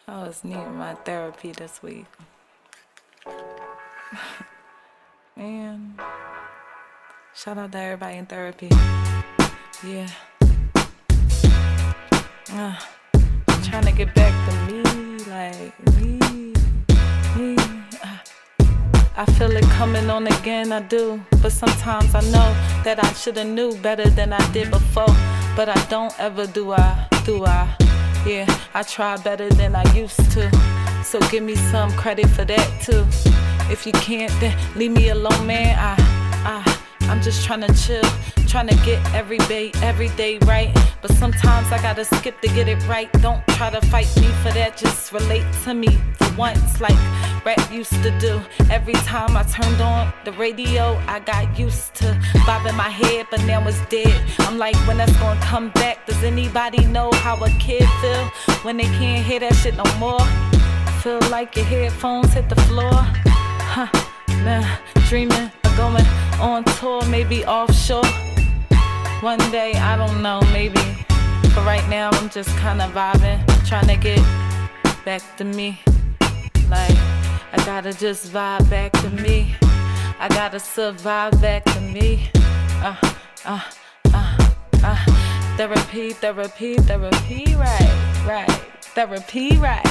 I was needing my therapy this week. Man, shout out to everybody in therapy. Yeah. Trying to get back to me, like me. I feel it coming on again, I do. But sometimes I know that I should've knew better than I did before. But I don't ever do I? Yeah, I try better than I used to. So give me some credit for that too. If you can't, then leave me alone, man. I'm just tryna chill, tryna get every day right. But sometimes I gotta skip to get it right. Don't try to fight me for that, just relate to me for once, like rap used to do. Every time I turned on the radio, I got used to bobbing my head, but now it's dead. I'm like, when that's gonna come back? Does anybody know how a kid feel when they can't hear that shit no more? Feel like your headphones hit the floor. Nah, dreaming of going on tour, maybe offshore. One day, I don't know, maybe. But right now, I'm just kinda vibing, trying to get back to me. Like, I gotta just vibe back to me. I gotta survive back to me. Therapy, right. Therapy, right.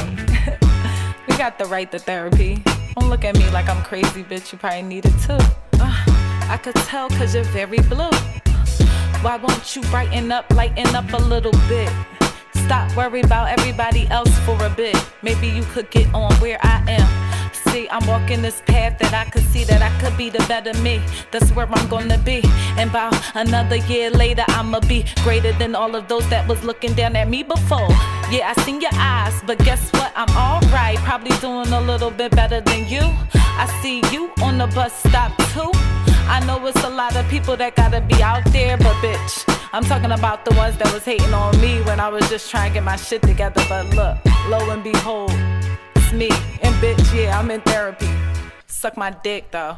We got the right to therapy. Don't look at me like I'm crazy, bitch, you probably need it too. I could tell cause you're very blue. Why won't you brighten up, lighten up a little bit? Stop worrying about everybody else for a bit. Maybe you could get on where I am. See, I'm walking this path that I could see that I could be the better me. That's where I'm gonna be. And about another year later, I'ma be greater than all of those that was looking down at me before. Yeah, I seen your eyes, but guess what? I'm alright. Probably doing a little bit better than you. I see you on the bus stop too. I know it's a lot of people that gotta be out there, but bitch, I'm talking about the ones that was hating on me when I was just trying to get my shit together. But look, lo and behold, it's me. And bitch, yeah, I'm in therapy. Suck my dick though.